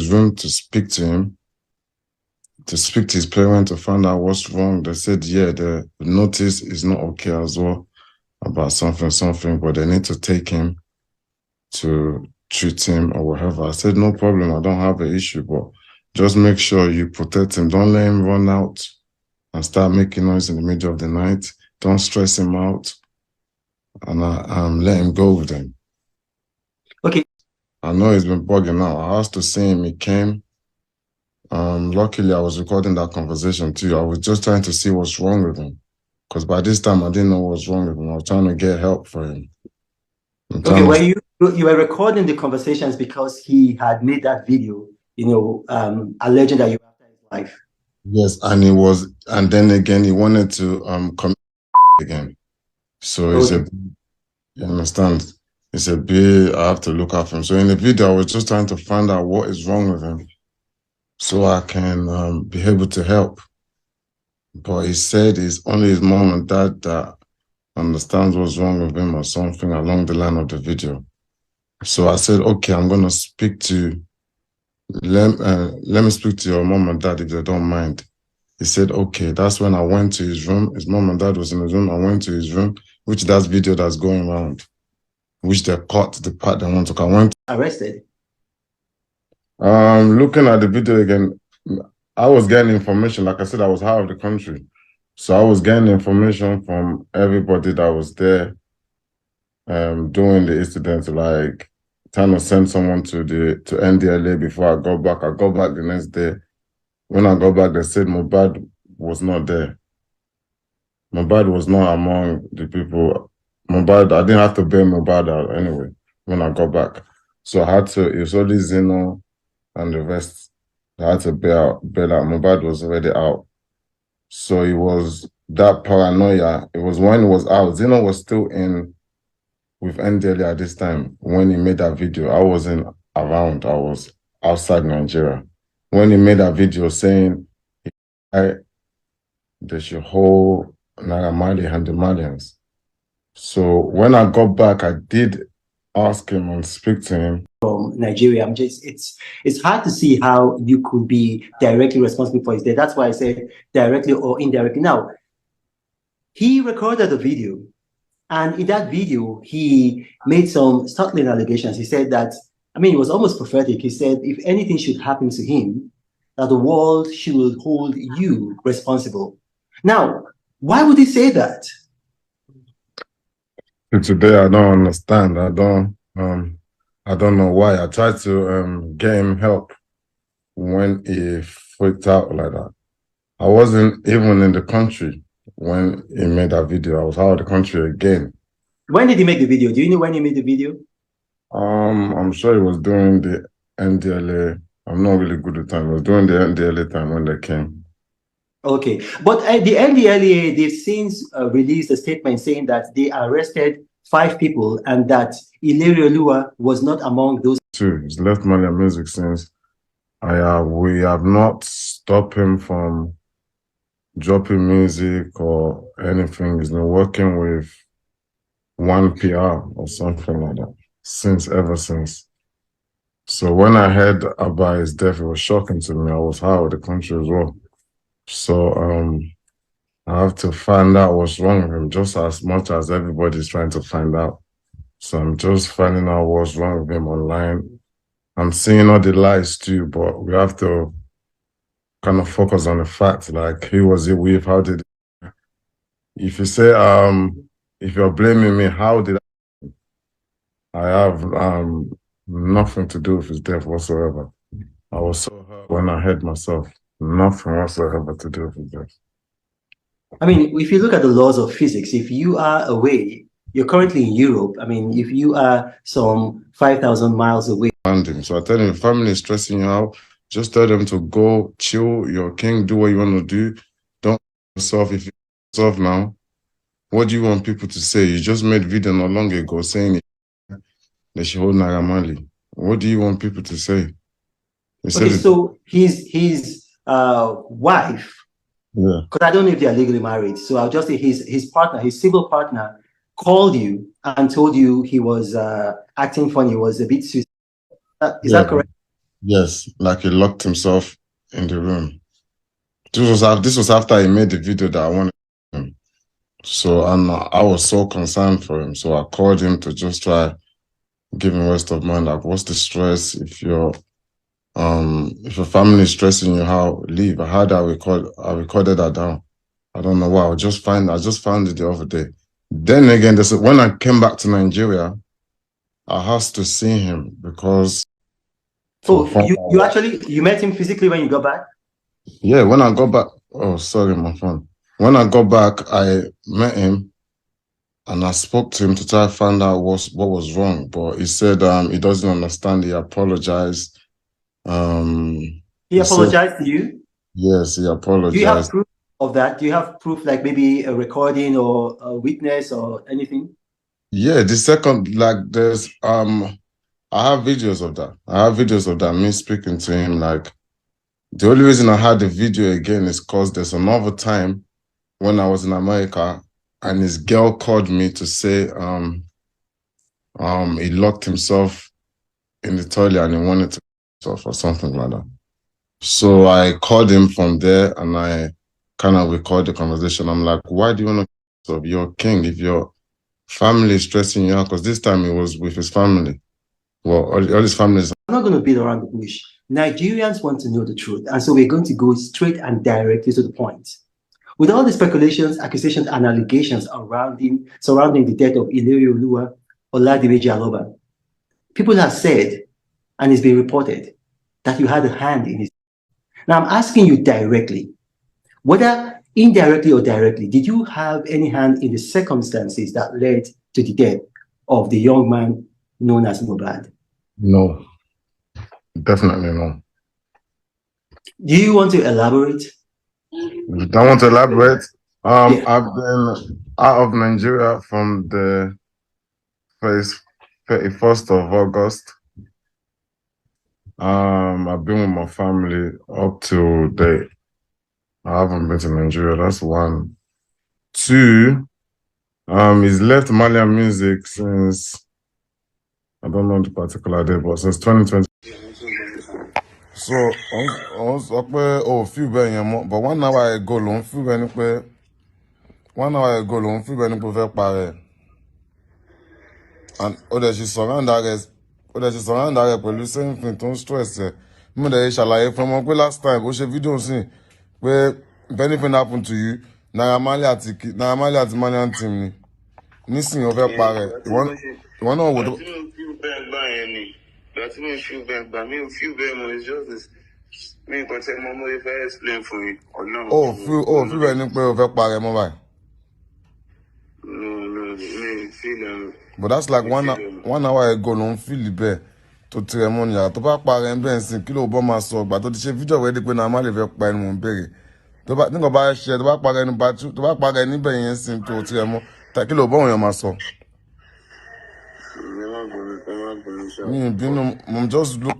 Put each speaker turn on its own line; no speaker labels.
his room to speak to him, to speak to his parents to find out what's wrong. They said, yeah, the notice is not okay as well about something, but they need to take him to treat him or whatever. I said, no problem, I don't have an issue, but just make sure you protect him. Don't let him run out and start making noise in the middle of the night. Don't stress him out, and let him go with him.
Okay.
I know he's been bugging out. I asked to see him, he came. Luckily, I was recording that conversation too. I was just trying to see what's wrong with him. Because by this time, I didn't know what's wrong with him. I was trying to get help for him.
Okay, well, you were recording the conversations because he had made that video, alleging that you were after his life.
Yes, and then again, he wanted to come again. So he said, you understand? He said, B, I have to look after him. So in the video, I was just trying to find out what is wrong with him so I can be able to help. But he said it's only his mom and dad that understands what's wrong with him or something along the line of the video. So I said, okay, I'm going to speak to, let me speak to your mom and dad if they don't mind. He said, okay. That's when I went to his room. His mom and dad was in his room. I went to his room, which that's video that's going around, which they caught the part they want to. I went
arrested.
Looking at the video again, I was getting information. Like I said, I was out of the country. So I was getting information from everybody that was there doing the incident, like trying to send someone to NDLA before I got back. I got back the next day. When I got back, they said mohbad was not there. mohbad was not among the people. mohbad, I didn't have to bail mohbad out anyway when I got back. So I had to, it was only Zeno and the rest. I had to bail out. mohbad was already out. So it was that paranoia. It was when it was out. Zeno was still in with NDLA at this time when he made that video. I wasn't around. I was outside Nigeria. When he made that video saying they should hold Naira and the Malians. So when I got back, I did ask him and speak to him.
From Nigeria, it's hard to see how you could be directly responsible for his death. That's why I said directly or indirectly. Now, he recorded the video, and in that video, he made some startling allegations. He said that, I mean, it was almost prophetic. He said, if anything should happen to him, that the world should hold you responsible. Now, why would he say that?
Today, I don't understand. I don't know why. I tried to get him help when he freaked out like that. I wasn't even in the country when he made that video. I was out of the country again.
When did he make the video? Do you know when he made the video?
I'm sure it was during the NDLA. I'm not really good at time. It was during the NDLA time when they came.
Okay, but the NDLA, they've since released a statement saying that they arrested 5 people and that Ilere Olua was not among those.
He's left Mali music since we have not stopped him from dropping music or anything. He's been working with One PR or something like that ever since. So when I heard about his death, it was shocking to me. I was out of the country as well. So I have to find out what's wrong with him just as much as everybody's trying to find out. So I'm just finding out what's wrong with him online. I'm seeing all the lies too, but we have to kind of focus on the fact, like, who was it with? How did it? If you say, if you're blaming me, how did I have nothing to do with his death whatsoever. I was so hurt when I heard myself. Nothing whatsoever to do with his death.
I mean, if you look at the laws of physics, if you are away, you're currently in Europe. I mean, if you are some 5,000 miles away.
So I tell him, if family is stressing you out, just tell them to go chill, you're king, do what you want to do. Don't yourself. If you're yourself now, what do you want people to say? You just made video not long ago saying they should hold Naira Marley. What do you want people to say?
Okay, so his wife,
yeah,
because I don't know if they are legally married, so I'll just say his partner, his civil partner, called you and told you he was acting funny, was a bit suicidal. Is that correct?
Yes, like he locked himself in the room. This was after he made the video that I wanted him. So and I was so concerned for him. So I called him to just try give him rest of mind. Like, what's the stress if your family is stressing you, how leave? I recorded that down. I don't know why. I just found it the other day. Then again, when I came back to Nigeria, I asked to see him because to
Oh,
find
you
out.
actually you met him physically when you got back?
Yeah, when I got back, oh sorry, my phone. When I got back, I met him and I spoke to him to try to find out what was wrong. But he said he doesn't understand. He apologized. Um,
He
he said
apologized to you.
yes, he
Do you have
apologized.
proof of that? Do you have proof, like maybe a recording or a witness or anything?
Yeah, the second like there's I have videos of that. I have videos of that, me speaking to him. Like the only reason I had the video again is because there's another time when I was in America and his girl called me to say he locked himself in the toilet and he wanted to himself or something like that. So I called him from there and I kind of recorded the conversation. I'm like, why do you want to yourself? You're king. If your family is stressing you out, because this time he was with his family. Well, all his family is.
I'm not going to beat around the bush. Nigerians want to know the truth, and so we're going to go straight and directly to the point. With all the speculations, accusations, and allegations surrounding the death of Ilerioluwa Oladimeji Aloba, people have said, and it's been reported, that you had a hand in it. Now, I'm asking you directly, whether indirectly or directly, did you have any hand in the circumstances that led to the death of the young man known as Mohbad?
No, definitely no.
Do you want to elaborate?
I want to elaborate.
Yeah.
I've been out of Nigeria from the first 31st of August. I've been with my family up to date. I haven't been to Nigeria. That's one. Two, he's left Malian music since I don't know the particular day, but since 2020. So, on sọ pé o feel bẹ́ẹ̀ yẹn mọ́, but 1 hour ago lòun feel bẹ́ẹ̀ ni pé 1 hour ago lòun feel bẹ́ẹ̀ ni pé ó fẹ́ parẹ́. And ó dẹ̀ ṣe surround ara ẹ̀ pẹ̀lú same thing tó ń stress ẹ̀. Mo dẹ̀ ṣe ṣàlàyé fún ọmọ pé last time ó ṣe fídíò sí pé if anything happen to you, Naira Marley àti Malian team ni. Nísìnyí ó fẹ́ parẹ́. Ìwọ náà wò tó.
Ìgbà tí mo feel bẹ́ẹ̀ gbà mí ò feel bẹ́ẹ̀ mọ́, it's just this. Mi nǹkan tẹ́ mo fẹ́ explain fún yín.
Ó feel bẹ́ẹ̀ ni pé ó fẹ́ parẹ́ mọ́ báyìí.
No, mi feel
But that's like 1 hour ago ló ń feel bẹ́ẹ̀ tó tirẹ̀ mọ́ nìyàrá tó bá parẹ́ ń bẹ́ẹ̀ sìn kí ló bọ́ máa sọ ìgbà tó ti ṣe fídíò rẹ̀ di pé Naira Marley fẹ́ pa ẹni mò ń béèrè. Nígbà bá ṣe tó bá parẹ́ níbẹ̀ yẹn sìn tó tirẹ̀ mọ́ kí ló bọ́ òun yẹn máa sọ. Mi ì bínú, mo just look.